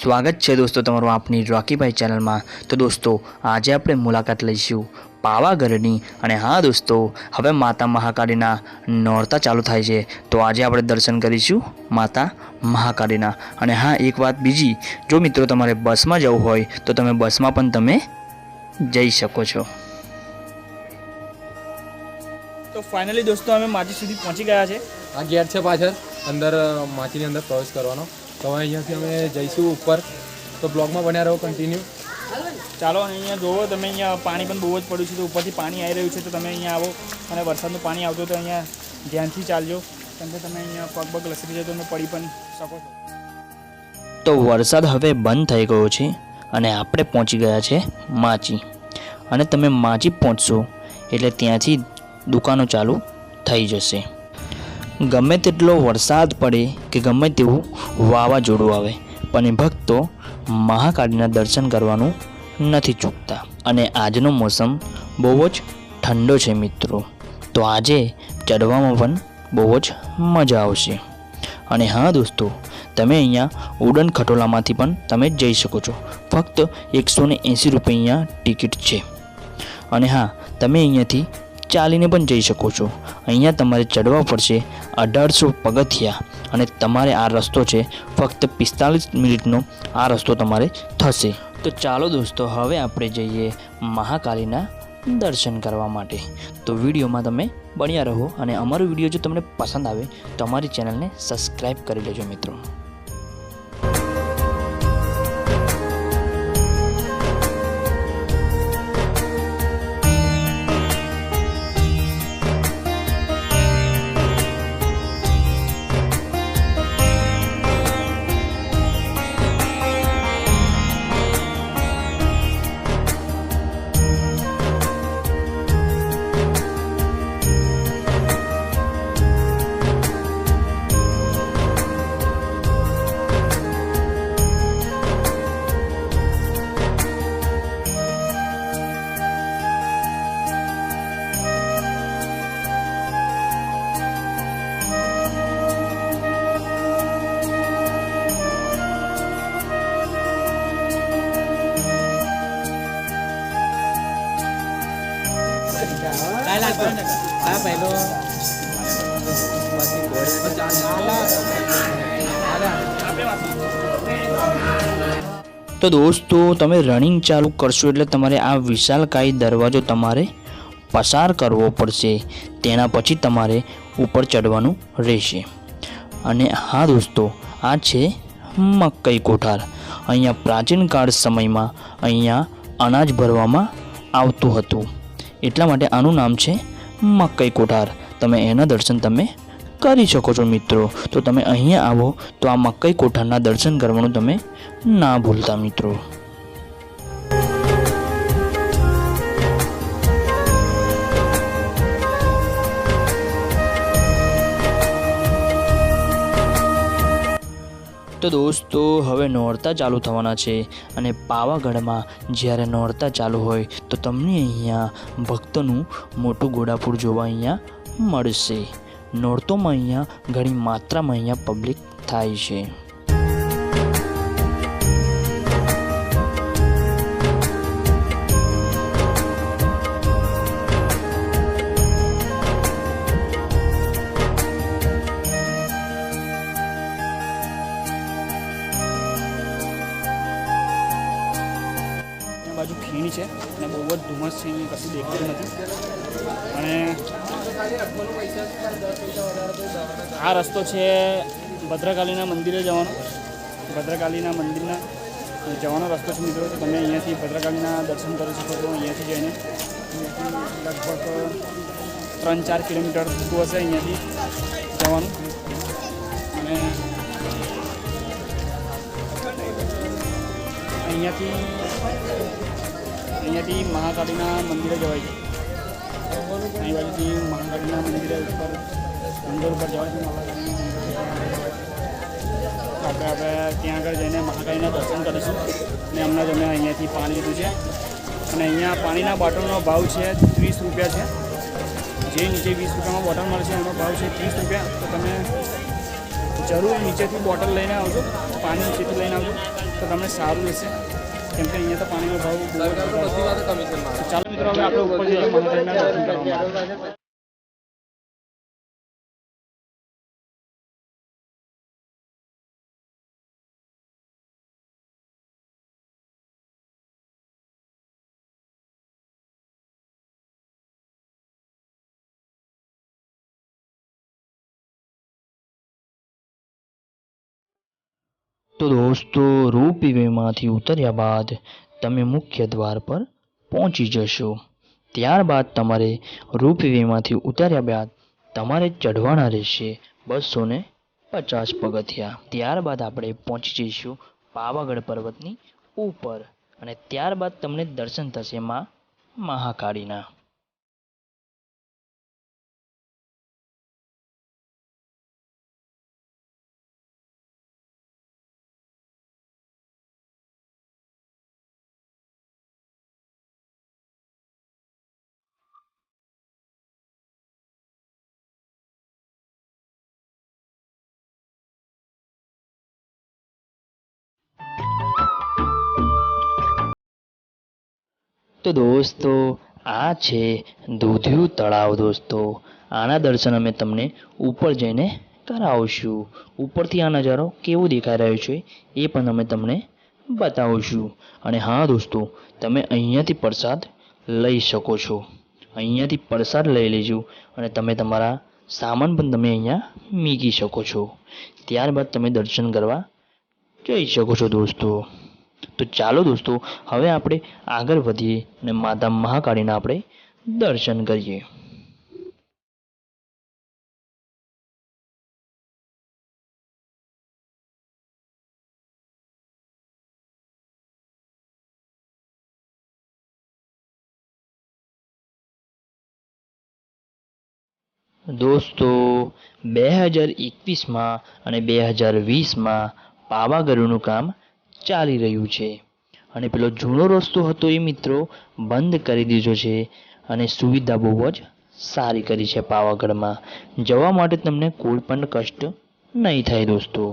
સ્વાગત છે દોસ્તો તમારું આપણી રોકીભાઈ ચેનલમાં। તો દોસ્તો આજે આપણે મુલાકાત લઈશું પાવાગઢની। અને હા દોસ્તો, હવે માતા મહાકાળીના નોરતા ચાલુ થાય છે, તો આજે આપણે દર્શન કરીશું માતા મહાકાળીના। અને હા, એક વાત બીજી, જો મિત્રો તમારે બસમાં જવું હોય તો તમે બસમાં પણ તમે જઈ શકો છો। तो फाइनली दोस्तों हमें माची सुधी पहुंची गया है। आ गेट है पाछळ अंदर माची ની અંદર પ્રવેશ કરવાનો। તો અહીંયાથી અમે જઈશું ઉપર, તો બ્લોગમાં બન્યા રહો કન્ટિન્યુ। ચાલો અહીંયા જોવો તમે, અહીંયા પાણી પણ બહુ જ પડ્યું છે, તો ઉપરથી પાણી આવી રહ્યું છે, તો તમે અહીંયા આવો અને વરસાદનું પાણી આવતું તો અહીંયા ધ્યાનથી ચાલજો, કેમ કે તમે અહીંયા પગ પગ લસરી જાય તો તમે પડી પણ શકો છો। તો વરસાદ હવે બંધ થઈ ગયો છે અને આપણે પહોંચી ગયા છે માચી। અને તમે માચી પહોંચશો એટલે ત્યાંથી દુકાનો ચાલુ થઈ જશે। ગમે તેટલો વરસાદ પડે કે ગમે તેવું વાવાઝોડું આવે, પણ ભક્તો મહાકાળીના દર્શન કરવાનું નથી ચૂકતા। અને આજનો મોસમ બહુ જ ઠંડો છે મિત્રો, તો આજે ચડવામાં પણ બહુ જ મજા આવશે। અને હા દોસ્તો, તમે અહીંયા ઉડન ખટોલામાંથી પણ તમે જઈ શકો છો। ફક્ત 180 રૂપિયા અહીંયા ટિકિટ છે। અને હા, તમે અહીંયાથી ચાલીને પણ જઈ શકો છો। અહીંયા તમારે ચડવા પડશે 1800 પગથિયા, અને તમારે આ રસ્તો છે ફક્ત 45 મિનિટનો આ રસ્તો તમારે થશે। તો ચાલો દોસ્તો, હવે આપણે જઈએ મહાકાળીના દર્શન કરવા માટે। તો વિડીયોમાં તમે બન્યા રહો, અને અમારો વિડીયો જો તમને પસંદ આવે તો અમારી ચેનલને સબસ્ક્રાઈબ કરી લેજો મિત્રો। તો દોસ્તો, તમે રનિંગ ચાલુ કરશો એટલે તમારે આ વિશાલકાય દરવાજો તમારે પસાર કરવો પડશે, તેના પછી તમારે ઉપર ચડવાનું રહેશે। અને હા દોસ્તો, આ છે મકઈ કોઠાર। અહીંયા પ્રાચીન કાળ સમયમાં અહીંયા અનાજ ભરવામાં આવતું હતું, એટલા માટે આનું નામ છે મકઈ કોઠાર। તમે એના દર્શન તમે કરી શકો છો મિત્રો। તો તમે અહીંયા આવો તો આ મકઈ કોઠારના દર્શન કરવાનું તમે ના ભૂલતા મિત્રો। તો દોસ્તો, હવે નોરતા ચાલુ થવાના છે, અને પાવાગઢમાં જ્યારે નોરતા ચાલુ હોય તો તમને અહીંયા ભક્તોનું મોટું ઘોડાપુર જોવા અહીંયા મળશે। નોરતોમાં અહીંયા ઘણી માત્રામાં અહીંયા પબ્લિક થાય છે। बाजू खीणी है અને બહુ જ ધુમ્મસ છે, કશું દેખાતું નથી। અને આ રસ્તો છે ભદ્રકાલીના મંદિરે જવાનો, ભદ્રકાલીના મંદિરના જવાનો રસ્તો છે મિત્રો। તો તમે અહીંયાથી ભદ્રકાલીના દર્શન કરી શકો છો। અહીંયાથી જઈને લગભગ 3-4 કિલોમીટર થતું હશે અહીંયાથી જવાનું। અને અહીંયાથી મહાકાળીના મંદિરે જવાય છે। અહીં બાજુથી મહાકાળીના મંદિરે ઉપર મંદિર ઉપર જવાય છે। આપણે ત્યાં આગળ જઈને મહાકાળીના દર્શન કરીશું। અને હમણાં જ અમે અહીંયાથી પાણી લીધું છે, અને અહીંયા પાણીના બોટલનો ભાવ છે 30 રૂપિયા છે। જે નીચે 20 રૂપિયામાં બોટલ મળે છે એનો ભાવ છે 30 રૂપિયા। તો તમે જરૂર નીચેથી બોટલ લઈને આવજો। પાણી નીચેથી લઈને આવજો તો તમને સારું રહેશે, કેમ કે અહીંયા તો પાણીનો ભાવ બહુ જ સરકાર તો વધારે બધી વાત કમિશન છે. મારે. ચાલો મિત્રો, હવે આપણે ઉપર જઈએ માતાજીના દર્શન કરવા માટે. તો દોસ્તો, રોપવેમાંથી ઉતર્યા બાદ તમે મુખ્ય દ્વાર પર પહોંચી જશો. ત્યારબાદ તમારે રોપવેમાંથી ઉતર્યા બાદ તમારે ચઢવાના રહેશે 250 પગથિયા. ત્યારબાદ આપણે પહોંચી જઈશું પાવાગઢ પર્વતની ઉપર અને ત્યારબાદ તમને દર્શન થશે માં મહાકાળીના. તો દોસ્તો, આ છે દૂધિયું તળાવ. દોસ્તો, આના દર્શન અમે તમને ઉપર જઈને કરાવશું. ઉપરથી આ નજારો કેવો દેખાઈ રહ્યો છે એ પણ અમે તમને બતાવશું. અને હા દોસ્તો, તમે અહીંયાથી પ્રસાદ લઈ શકો છો. અહીંયાથી પ્રસાદ લઈ લેજો અને તમે તમારા સામાન પણ તમે અહીંયા મૂકી શકો છો. ત્યારબાદ તમે દર્શન કરવા જઈ શકો છો દોસ્તો. તો ચાલો દોસ્તો, હવે આપણે આગળ વધીએ અને માતા મહાકાળીના આપણે દર્શન કરીએ. દોસ્તો, 2021માં અને 2020માં પાવાગઢનું કામ ચાલી રહ્યું છે અને પેલો જૂનો રસ્તો હતો એ મિત્રો બંધ કરી દીધો છે અને સુવિધા બહુ જ સારી કરી છે. પાવાગઢમાં જવા માટે તમને કોઈ પણ કષ્ટ નહીં થાય દોસ્તો.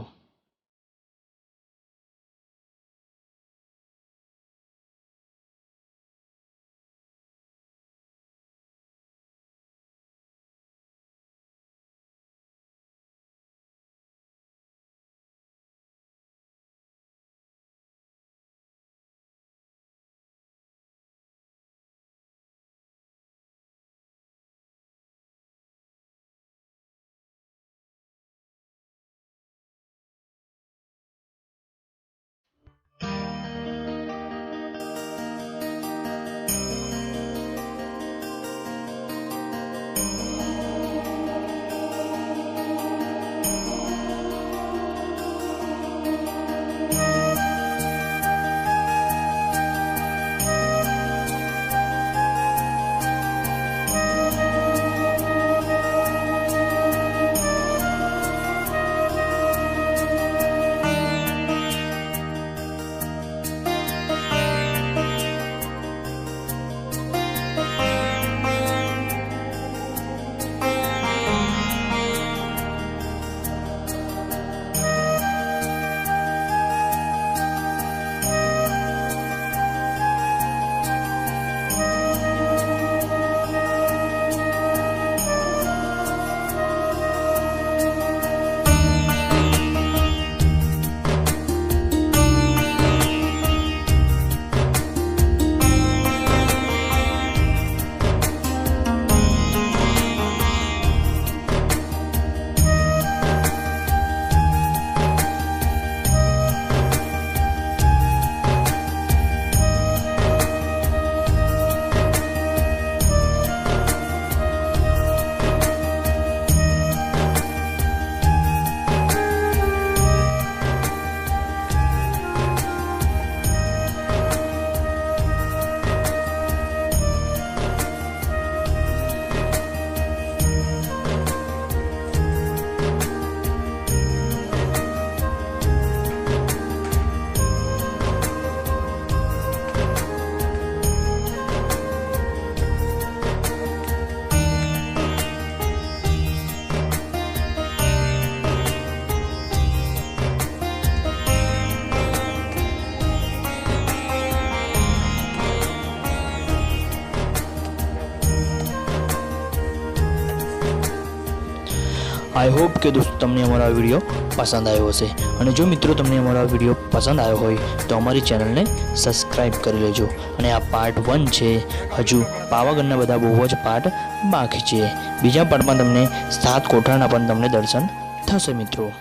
આઈ હોપ કે દોસ્તો તમને અમારો આ વિડીયો પસંદ આવ્યો હશે, અને જો મિત્રો તમને અમારો આ વિડીયો પસંદ આવ્યો હોય તો અમારી ચેનલને સબસ્ક્રાઈબ કરી લેજો. અને આ પાર્ટ 1 છે. હજુ પાવાગઢના બધા બહુ જ પાર્ટ બાકી છે. બીજા પાર્ટમાં તમને 7 કોઠારના પણ તમને દર્શન થશે મિત્રો.